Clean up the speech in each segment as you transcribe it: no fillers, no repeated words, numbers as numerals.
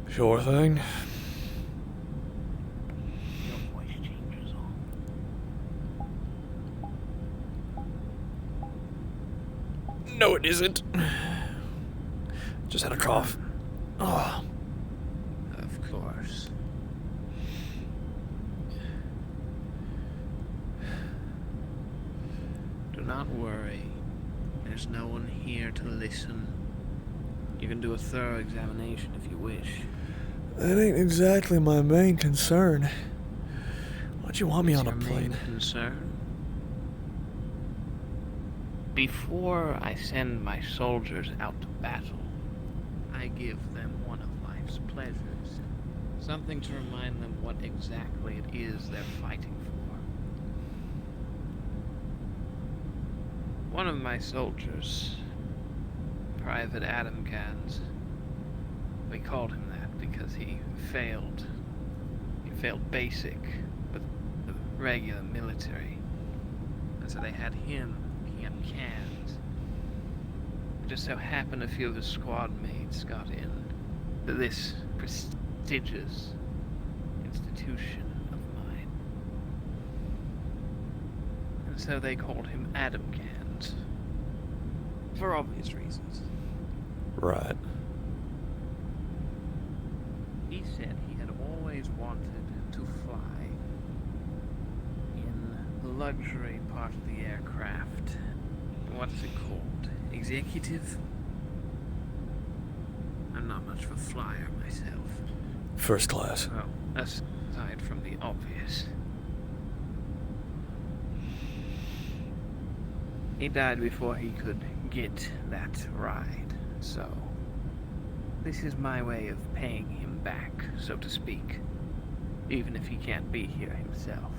Sure thing. Your voice changes on. No, it isn't. Just had a cough. Oh. Of course. Do not worry. There's no one here to listen. You can do a thorough examination if you wish. That ain't exactly my main concern. Why'd you want me on a Your plane? main concern? Before I send my soldiers out to battle, I give them one of life's pleasures. Something to remind them what exactly it is they're fighting for. One of my soldiers, Private Adam Gans, we called him that because he failed. He failed basic, but the regular military. And so they had him camp cans. It just so happened a few of his squad mates got in to this prestigious institution of mine. And so they called him Adam Cans. For obvious reasons. Right. He said he had always wanted to fly in the luxury part of the aircraft. What is it called? Executive? I'm not much of a flyer myself. First class. Well, aside from the obvious. He died before he could get that ride, so this is my way of paying him back, so to speak, even if he can't be here himself.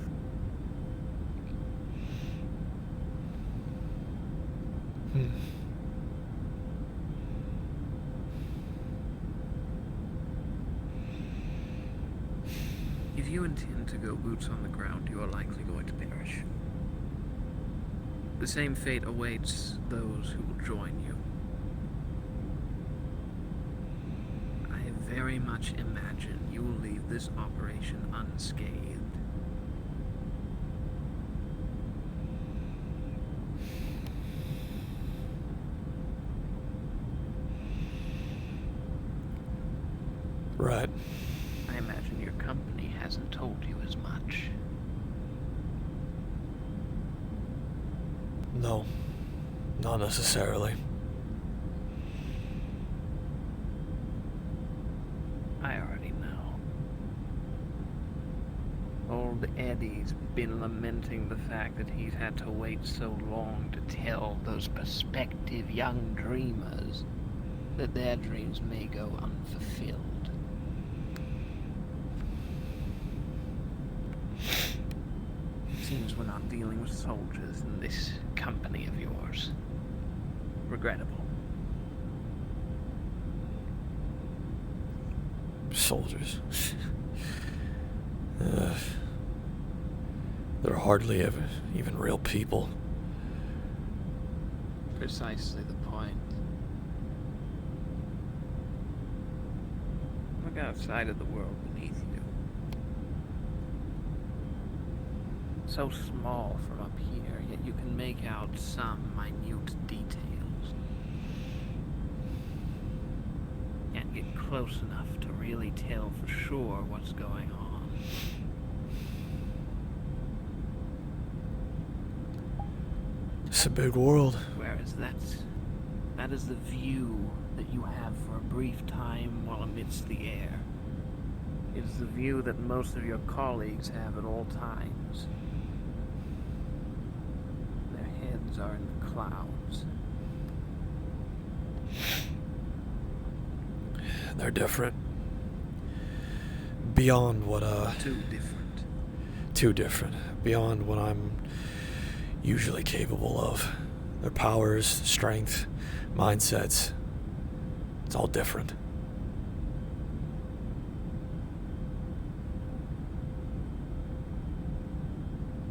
If you intend to go boots on the ground, you are likely going to perish. The same fate awaits those who will join you. I very much imagine you will leave this operation unscathed. Right. I imagine your company hasn't told you as much. No. Not necessarily. I already know. Old Eddie's been lamenting the fact that he's had to wait so long to tell those prospective young dreamers that their dreams may go unfulfilled. Seems we're not dealing with soldiers in this company of yours. Regrettable. Soldiers. They're hardly ever even real people. Precisely the point. Look outside of the world beneath you. So small from up here, yet you can make out some minute details. Can't get close enough to really tell for sure what's going on. It's a big world. Whereas that is the view that you have for a brief time while amidst the air. It is the view that most of your colleagues have at all times. Their heads are in the clouds. They're different. Beyond what, Too different. Too different. Beyond what I'm usually capable of. Their powers, strength, mindsets. It's all different.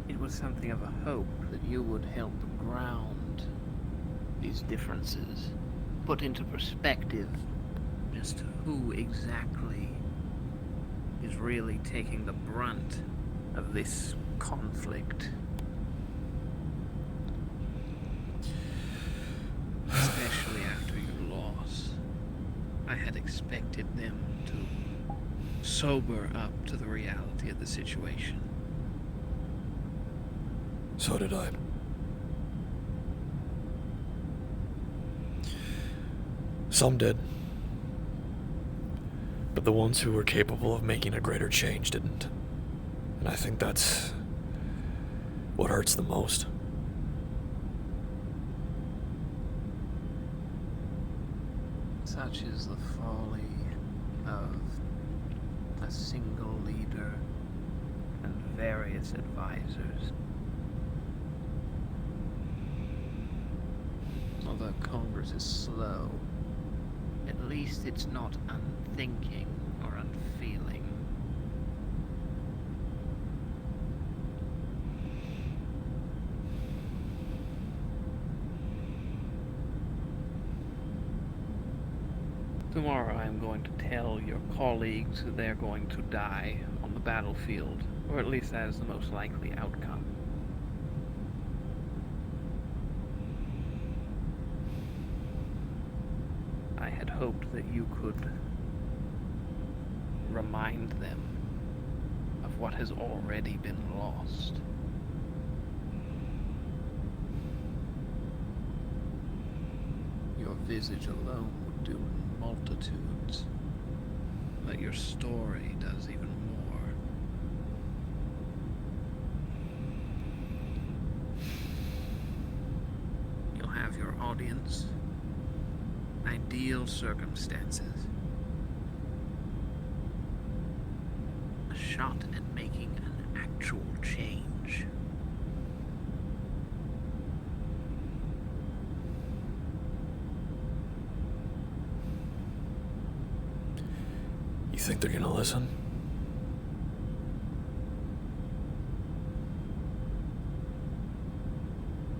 It was something of a hope that you would help ground these differences, put into perspective as to who exactly is really taking the brunt of this conflict. Especially after your loss. I had expected them to sober up to the reality of the situation. So did I. Some did. But the ones who were capable of making a greater change didn't. And I think that's what hurts the most. Such is the folly of a single leader and various advisors. Although Congress is slow, at least it's not unthinking or unfeeling. Tomorrow I'm going to tell your colleagues they're going to die on the battlefield, or at least that is the most likely outcome. I had hoped that you could remind them of what has already been lost. Your visage alone would do multitudes, but your story does even more. You'll have your audience, ideal circumstances, a shot at making an actual change. You think they're gonna listen?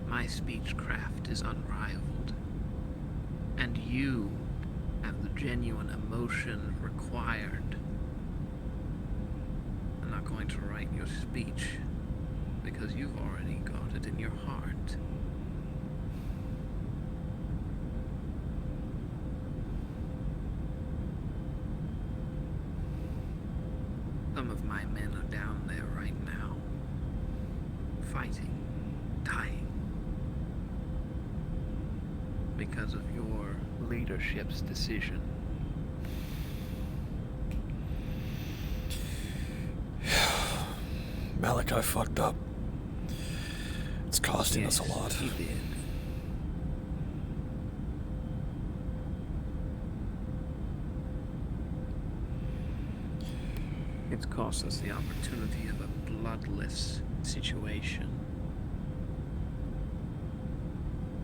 My speechcraft is unrivaled, and you have the genuine emotion required. I'm not going to write your speech, because you've already got it in your heart. Some of my men are down there right now, fighting, dying, because of your leadership's decision. Malachi fucked up. It's costing us a lot. He did. It's cost us the opportunity of a bloodless situation.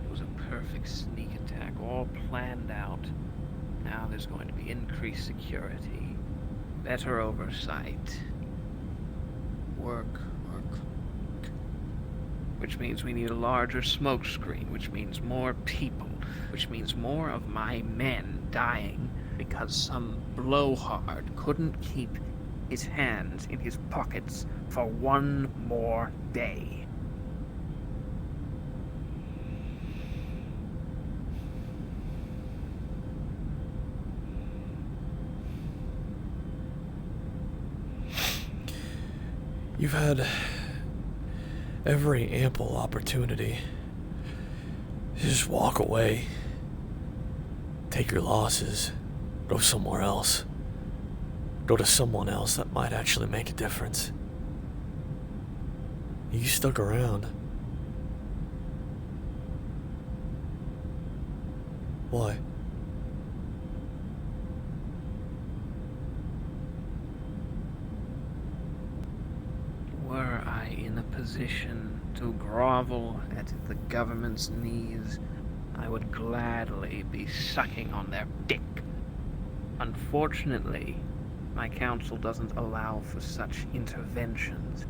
It was a perfect sneak attack, all planned out. Now there's going to be increased security, better oversight. Work. Which means we need a larger smoke screen, which means more people, which means more of my men dying because some blowhard couldn't keep his hands in his pockets for one more day. You've had every ample opportunity to just walk away, take your losses, go somewhere else, go to someone else that might actually make a difference. You stuck around. Why? Were I in a position to grovel at the government's knees, I would gladly be sucking on their dick. Unfortunately, my council doesn't allow for such interventions,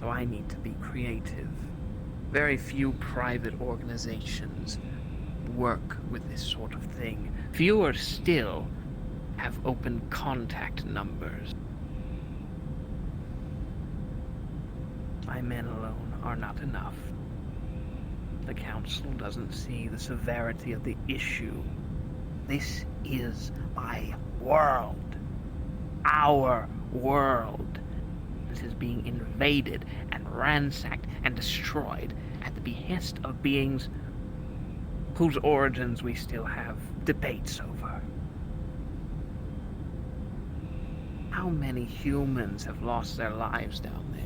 so I need to be creative. Very few private organizations work with this sort of thing. Fewer still have open contact numbers. My men alone are not enough. The Council doesn't see the severity of the issue. This is my world. Our world. This is being invaded and ransacked and destroyed at the behest of beings whose origins we still have debates over. How many humans have lost their lives down there?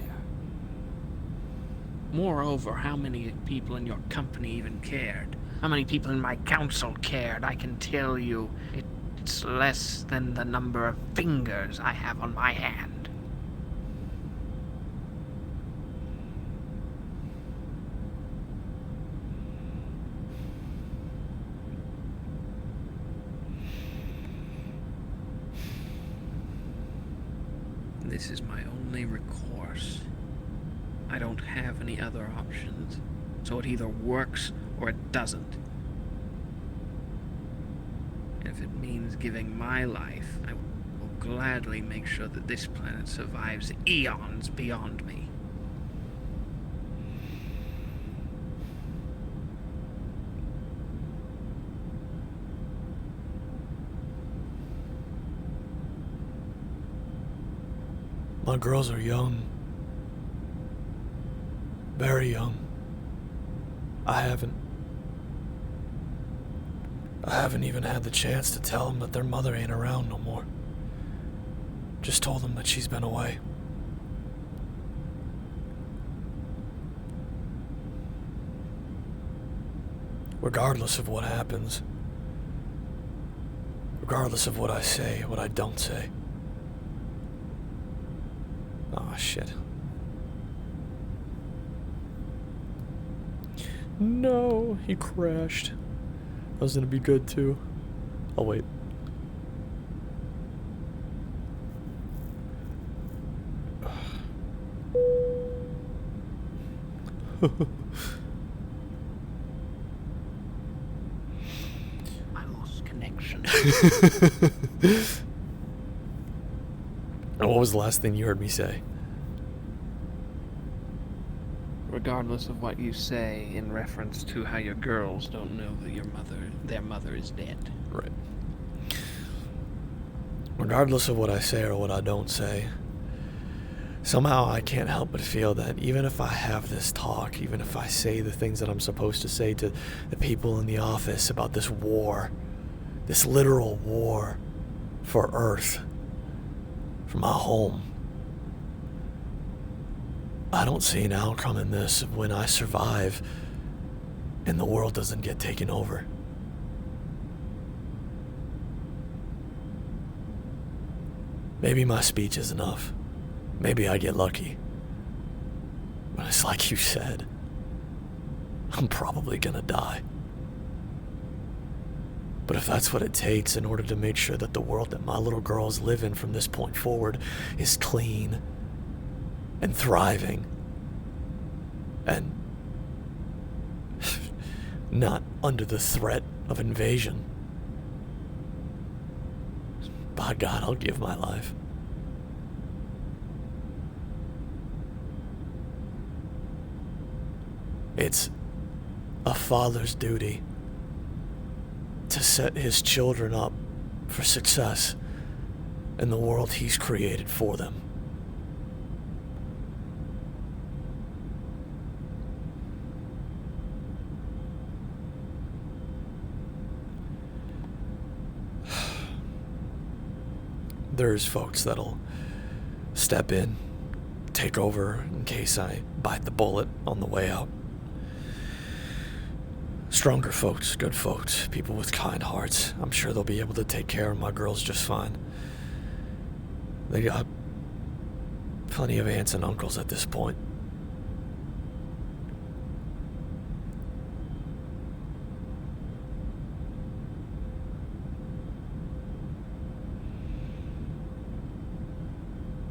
Moreover, how many people in your company even cared? How many people in my council cared? I can tell you, it's less than the number of fingers I have on my hand. This is my only recourse. I don't have any other options, so it either works or it doesn't. And if it means giving my life, I will gladly make sure that this planet survives eons beyond me. My girls are young. Very young. I haven't even had the chance to tell them that their mother ain't around no more. Just told them that she's been away. Regardless of what happens, regardless of what I say, what I don't say. Oh, shit. No, he crashed. That was gonna be good too. Oh, wait. I lost connection. And what was the last thing you heard me say? Regardless of what you say in reference to how your girls don't know that their mother is dead. Right. Regardless of what I say or what I don't say, somehow I can't help but feel that even if I have this talk, even if I say the things that I'm supposed to say to the people in the office about this war, this literal war for Earth, for my home, I don't see an outcome in this when I survive and the world doesn't get taken over. Maybe my speech is enough. Maybe I get lucky. But it's like you said, I'm probably gonna die. But if that's what it takes in order to make sure that the world that my little girls live in from this point forward is clean and thriving and not under the threat of invasion, by God, I'll give my life. It's a father's duty to set his children up for success in the world he's created for them. There's folks that'll step in, take over in case I bite the bullet on the way out. Stronger folks, good folks, people with kind hearts. I'm sure they'll be able to take care of my girls just fine. They got plenty of aunts and uncles at this point.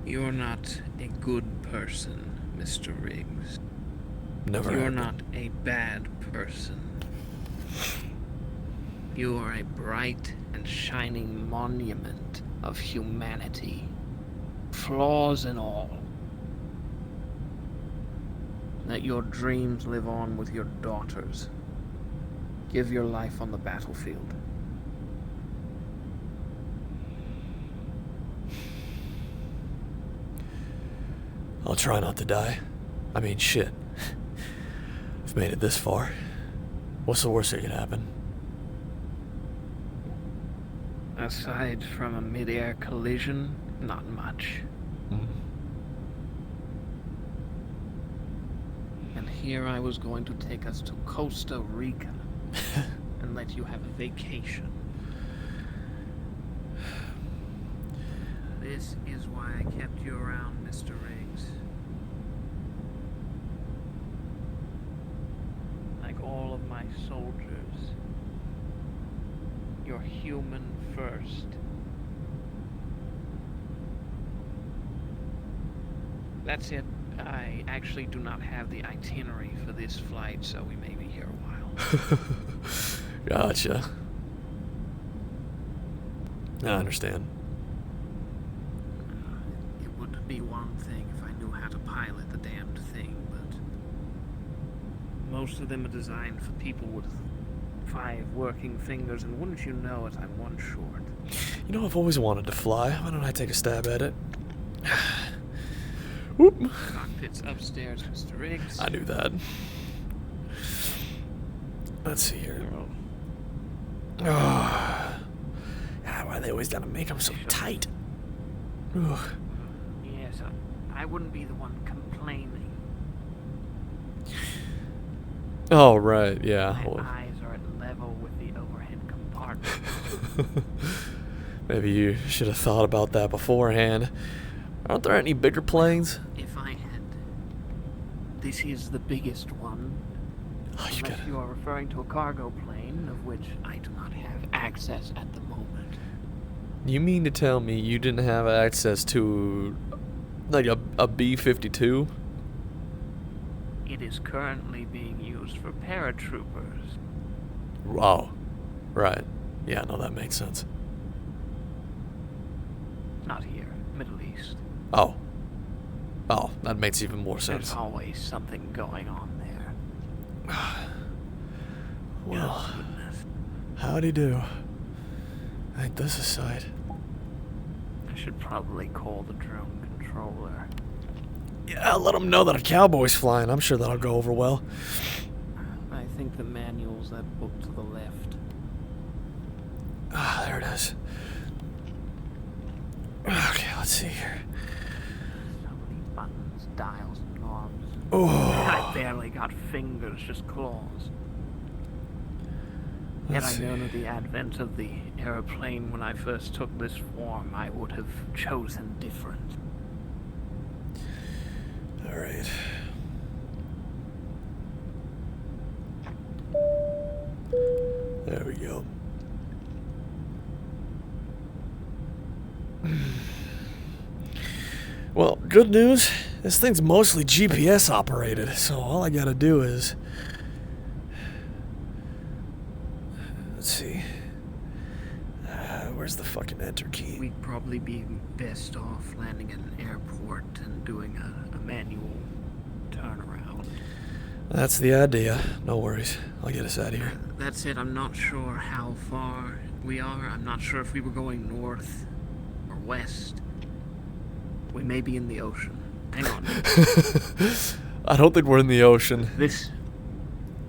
You're not a good person, Mr. Riggs. Never. You're not a bad person. You are a bright and shining monument of humanity, flaws and all. Let your dreams live on with your daughters. Give your life on the battlefield. I'll try not to die. I mean, shit. I've made it this far. What's the worst that could happen? Aside from a mid-air collision, not much. And here I was going to take us to Costa Rica and let you have a vacation. This is why I kept you around, Mr. Riggs. Like all of my soldiers, you're human first. That's it. I actually do not have the itinerary for this flight, so we may be here a while. Gotcha. I understand. It would be one thing if I knew how to pilot the damned thing, but most of them are designed for people with 5 working fingers, and wouldn't you know it, I'm one short. You know, I've always wanted to fly. Why don't I take a stab at it? Whoop. Cockpit's upstairs, Mr. Riggs. I knew that. Let's see here. Oh. God, why they always gotta make them so tight? Ugh. Yes, I wouldn't be the one complaining. Oh, right, yeah. My eyes are at level with the overhead compartment. Maybe you should have thought about that beforehand. Aren't there any bigger planes? If I had... This is the biggest one. Oh, you Unless got you are referring to a cargo plane, of which I do not have access at the moment. You mean to tell me you didn't have access to, like, a B-52? It is currently being used for paratroopers. Wow. Right. Yeah, no, that makes sense. Not here, Middle East. Oh. Oh, that makes even more sense. There's always something going on there. Well, Oh, goodness. howdy do. Ain't this a sight? I should probably call the drone controller. Yeah, let them know that a cowboy's flying. I'm sure that'll go over well. I think the manual's that book to the left. Ah, there it is. Okay, let's see here. So many buttons, dials, and knobs. Oh. I barely got fingers, just claws. Had Let's I see. known of the advent of the aeroplane when I first took this form, I would have chosen different. All right. There we go. Well, good news. This thing's mostly GPS operated, so all I gotta do is... Let's see. Where's the fucking enter key? We'd probably be best off landing at an airport and doing a manual turnaround. That's the idea. No worries. I'll get us out of here. That's it. I'm not sure how far we are. I'm not sure if we were going north or west. We may be in the ocean. Hang on. I don't think we're in the ocean. This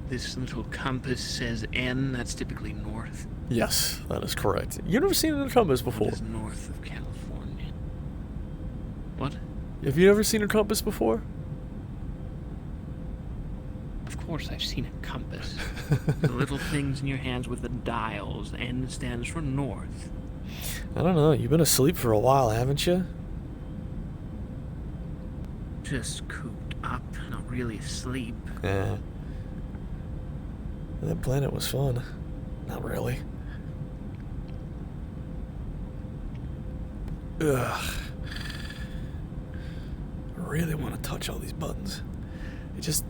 little compass says N. That's typically north. Yes, that is correct. You've never seen a compass before. What is north of California? What? Have you ever seen a compass before? Of course I've seen a compass. The little things in your hands with the dials. N stands for north. I don't know. You've been asleep for a while, haven't you? Just cooped up, not really asleep. Yeah. That planet was fun. Not really. Ugh. I really want to touch all these buttons.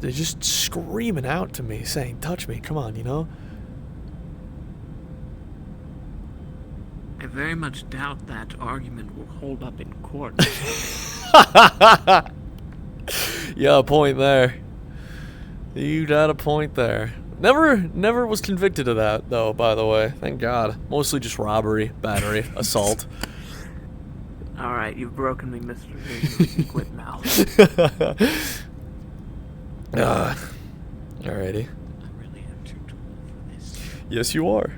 They're just screaming out to me, saying, touch me, come on, you know? I very much doubt that argument will hold up in court. Yeah, a point there. You got a point there. Never was convicted of that, though, by the way. Thank God. Mostly just robbery, battery, assault. Alright, you've broken me, Mr. Vision. We can quit now. Alrighty. I really am too tall for this. Yes, you are.